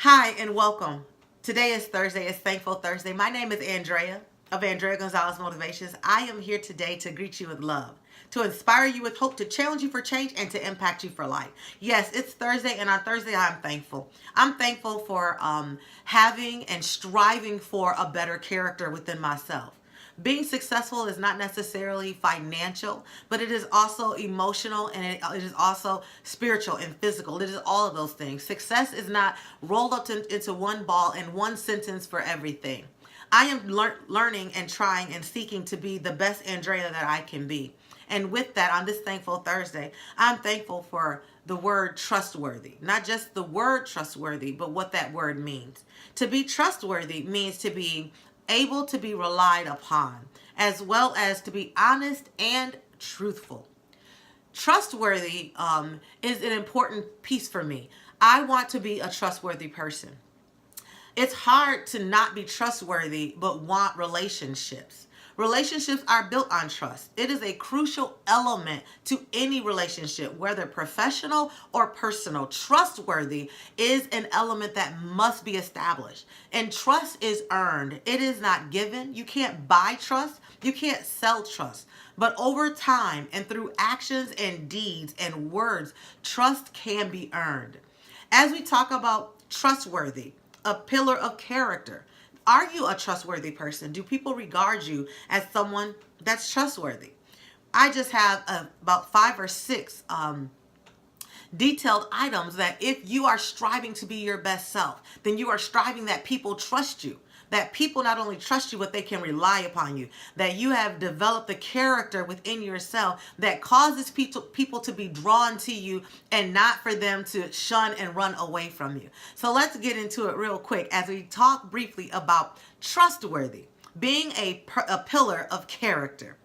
Hi and welcome. Today is Thursday. It's Thankful Thursday. My name is Andrea of Andrea Gonzalez Motivations. I am here today to greet you with love, to inspire you with hope, to challenge you for change, and to impact you for life. Yes, it's Thursday, and on Thursday, I'm thankful. I'm thankful for having and striving for a better character within myself. Being successful is not necessarily financial, but it is also emotional, and it is also spiritual and physical. It is all of those things. Success is not rolled up into one ball and one sentence for everything. I am learning and trying and seeking to be the best Andrea that I can be. And with that, on this Thankful Thursday, I'm thankful for the word trustworthy. Not just the word trustworthy, but what that word means. To be trustworthy means to be able to be relied upon, as well as to be honest and truthful. Trustworthy is an important piece for me. I want to be a trustworthy person. It's hard to not be trustworthy but want relationships. Relationships are built on trust. It is a crucial element to any relationship, whether professional or personal. Trustworthy is an element that must be established. And trust is earned. It is not given. You can't buy trust. You can't sell trust. But over time and through actions and deeds and words, trust can be earned. As we talk about trustworthy, a pillar of character. Are you a trustworthy person? Do people regard you as someone that's trustworthy? I just have about 5 or 6 detailed items that if you are striving to be your best self, then you are striving that people trust you. That people not only trust you, but they can rely upon you. That you have developed the character within yourself that causes people to be drawn to you and not for them to shun and run away from you. So let's get into it real quick as we talk briefly about trustworthy, being a pillar of character.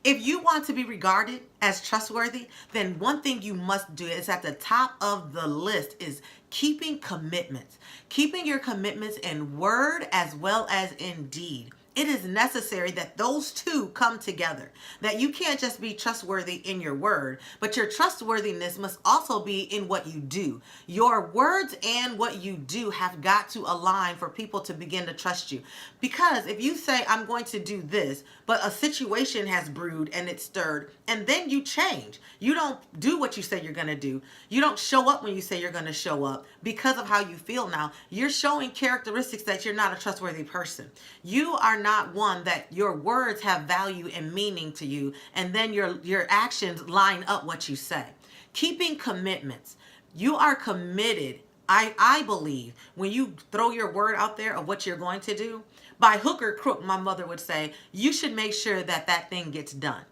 If you want to be regarded as trustworthy, then one thing you must do is at the top of the list is keeping commitments. Keeping your commitments in word as well as in deed. It is necessary that those two come together. That you can't just be trustworthy in your word, but your trustworthiness must also be in what you do. Your words and what you do have got to align for people to begin to trust you. Because if you say, I'm going to do this, but a situation has brewed and it's stirred, and then you change. You don't do what you say you're going to do. You don't show up when you say you're going to show up because of how you feel now. You're showing characteristics that you're not a trustworthy person. You are not one that your words have value and meaning to you, and then your actions line up what you say. Keeping commitments. You are committed. I believe when you throw your word out there of what you're going to do, by hook or crook, my mother would say, you should make sure that that thing gets done.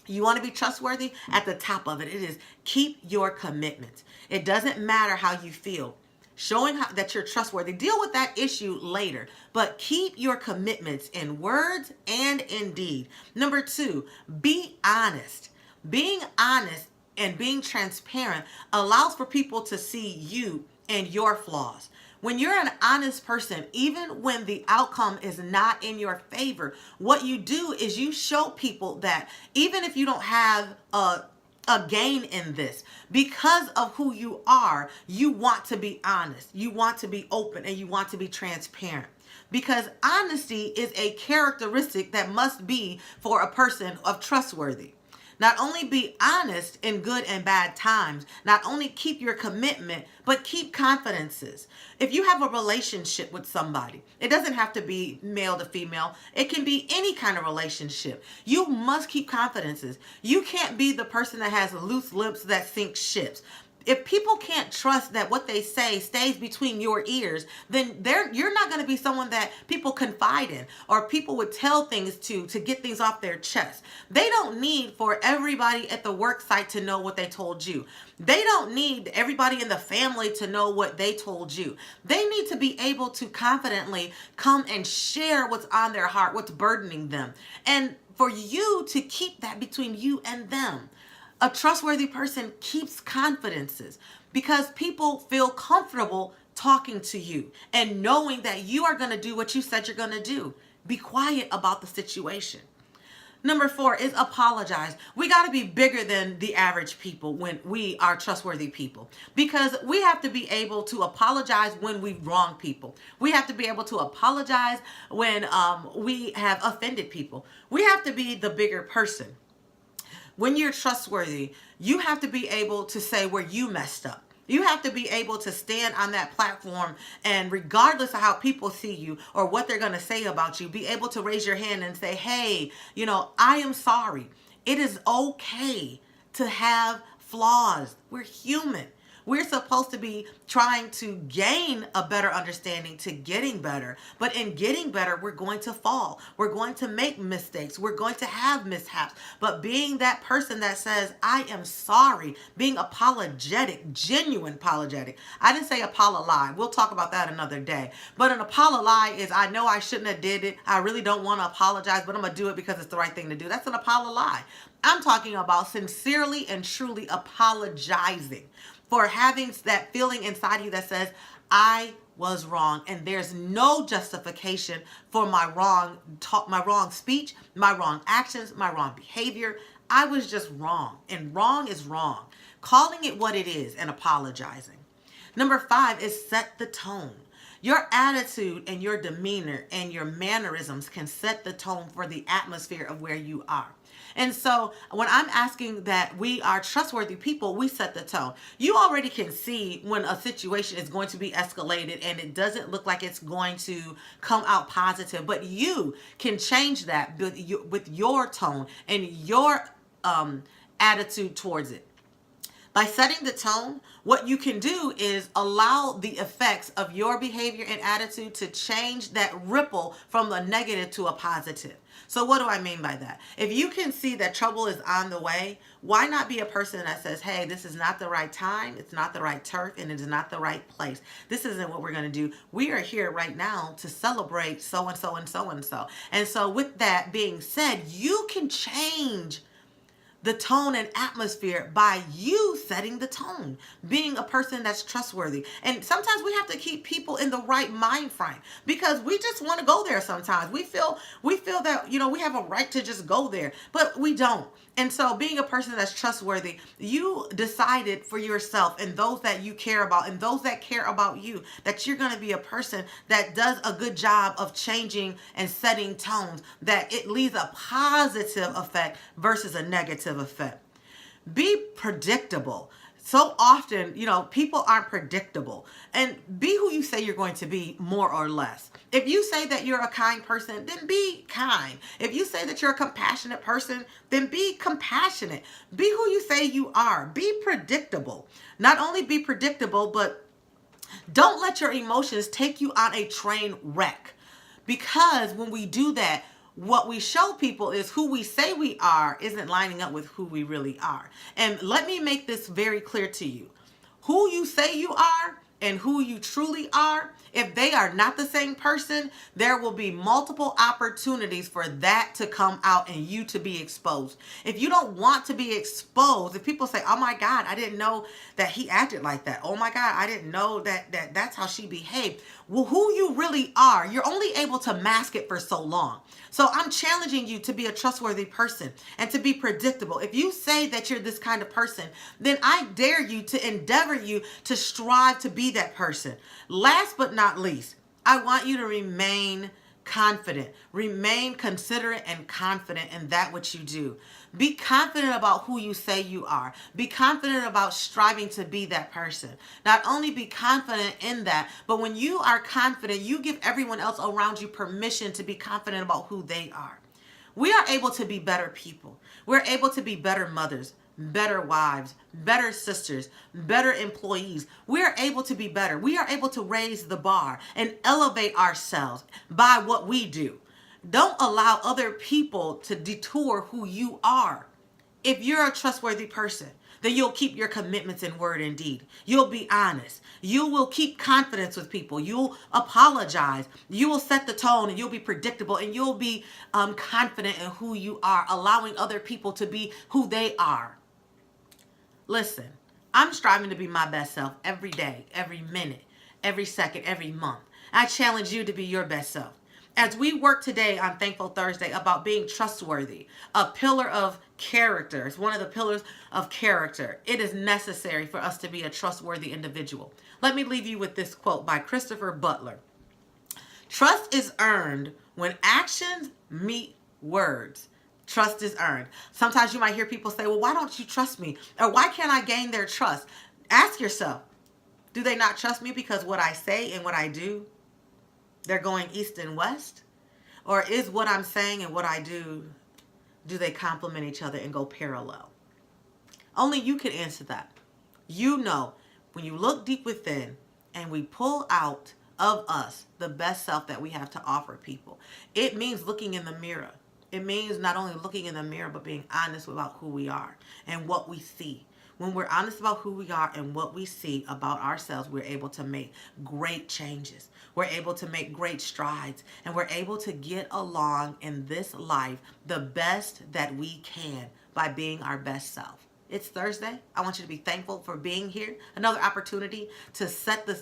You want to be trustworthy? At the top of it, it is keep your commitments. It doesn't matter how you feel. Showing that you're trustworthy. Deal with that issue later, but keep your commitments in words and in deed. Number 2, be honest. Being honest and being transparent allows for people to see you and your flaws. When you're an honest person, even when the outcome is not in your favor, what you do is you show people that even if you don't have a gain in this, because of who you are, you want to be honest, you want to be open, and you want to be transparent. Because honesty is a characteristic that must be for a person of trustworthy. Not only be honest in good and bad times, not only keep your commitment, but keep confidences. If you have a relationship with somebody, it doesn't have to be male to female. It can be any kind of relationship. You must keep confidences. You can't be the person that has loose lips that sink ships. If people can't trust that what they say stays between your ears, then you're not going to be someone that people confide in or people would tell things to get things off their chest. They don't need for everybody at the work site to know what they told you. They don't need everybody in the family to know what they told you. They need to be able to confidently come and share what's on their heart, what's burdening them. And for you to keep that between you and them. A trustworthy person keeps confidences because people feel comfortable talking to you and knowing that you are going to do what you said you're going to do. Be quiet about the situation. Number 4 is apologize. We got to be bigger than the average people when we are trustworthy people, because we have to be able to apologize when we wrong people. We have to be able to apologize when we have offended people. We have to be the bigger person. When you're trustworthy, you have to be able to say where you messed up. You have to be able to stand on that platform, and regardless of how people see you or what they're going to say about you, be able to raise your hand and say, hey, I am sorry. It is okay to have flaws. We're human. We're supposed to be trying to gain a better understanding to getting better. But in getting better, we're going to fall. We're going to make mistakes. We're going to have mishaps. But being that person that says, I am sorry, being apologetic, genuine apologetic. I didn't say apologize. We'll talk about that another day. But an apologize is, I know I shouldn't have did it. I really don't want to apologize, but I'm going to do it because it's the right thing to do. That's an apologize. I'm talking about sincerely and truly apologizing for having that feeling inside you that says, I was wrong, and there's no justification for my wrong talk, my wrong speech, my wrong actions, my wrong behavior. I was just wrong, and wrong is wrong. Calling it what it is and apologizing. Number 5 is set the tone. Your attitude and your demeanor and your mannerisms can set the tone for the atmosphere of where you are. And so when I'm asking that we are trustworthy people, we set the tone. You already can see when a situation is going to be escalated and it doesn't look like it's going to come out positive, but you can change that with your tone and your attitude towards it. By setting the tone, what you can do is allow the effects of your behavior and attitude to change that ripple from a negative to a positive. So what do I mean by that? If you can see that trouble is on the way, why not be a person that says, hey, this is not the right time, it's not the right turf, and it is not the right place. This isn't what we're going to do. We are here right now to celebrate so-and-so and so-and-so. And so with that being said, you can change the tone and atmosphere by you setting the tone, being a person that's trustworthy. And sometimes we have to keep people in the right mind frame, because we just want to go there sometimes. We feel that, we have a right to just go there, but we don't. And so being a person that's trustworthy, you decided for yourself and those that you care about and those that care about you, that you're going to be a person that does a good job of changing and setting tones, that it leaves a positive effect versus a negative effect. Be predictable. So often, people aren't predictable. And be who you say you're going to be, more or less. If you say that you're a kind person, then be kind. If you say that you're a compassionate person, then be compassionate. Be who you say you are. Be predictable. Not only be predictable, but don't let your emotions take you on a train wreck. Because when we do that, what we show people is who we say we are isn't lining up with who we really are. And let me make this very clear to you. Who you say you are and who you truly are, if they are not the same person, there will be multiple opportunities for that to come out and you to be exposed. If you don't want to be exposed, if people say, oh my God, I didn't know that he acted like that. Oh my God, I didn't know that's how she behaved. Well, who you really are, you're only able to mask it for so long. So I'm challenging you to be a trustworthy person and to be predictable. If you say that you're this kind of person, then I dare you to endeavor you to strive to be that person. Last but not least, I want you to remain confident. Remain considerate and confident in that which you do. Be confident about who you say you are. Be confident about striving to be that person. Not only be confident in that, but when you are confident, you give everyone else around you permission to be confident about who they are. We are able to be better people. We're able to be better mothers, better wives, better sisters, better employees. We are able to be better. We are able to raise the bar and elevate ourselves by what we do. Don't allow other people to detour who you are. If you're a trustworthy person, then you'll keep your commitments in word and deed. You'll be honest. You will keep confidence with people. You'll apologize. You will set the tone, and you'll be predictable, and you'll be confident in who you are, allowing other people to be who they are. Listen, I'm striving to be my best self every day, every minute, every second, every month. I challenge you to be your best self. As we work today on Thankful Thursday about being trustworthy, a pillar of character, it's one of the pillars of character. It is necessary for us to be a trustworthy individual. Let me leave you with this quote by Christopher Butler. Trust is earned when actions meet words. Trust is earned. Sometimes you might hear people say, well, why don't you trust me? Or why can't I gain their trust? Ask yourself, do they not trust me because what I say and what I do, they're going east and west? Or is what I'm saying and what I do they complement each other and go parallel? Only you can answer that. You know, when you look deep within and we pull out of us the best self that we have to offer people, it means looking in the mirror. It means not only looking in the mirror, but being honest about who we are and what we see. When we're honest about who we are and what we see about ourselves, we're able to make great changes. We're able to make great strides, and we're able to get along in this life the best that we can by being our best self. It's Thursday. I want you to be thankful for being here. Another opportunity to set the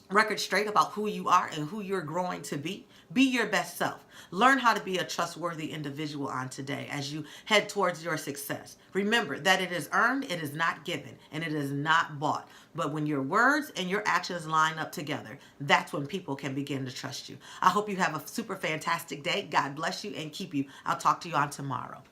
record straight about who you are and who you're growing to be. Be your best self. Learn how to be a trustworthy individual on today as you head towards your success. Remember that it is earned, it is not given, and it is not bought. But when your words and your actions line up together, that's when people can begin to trust you. I hope you have a super fantastic day. God bless you and keep you. I'll talk to you on tomorrow.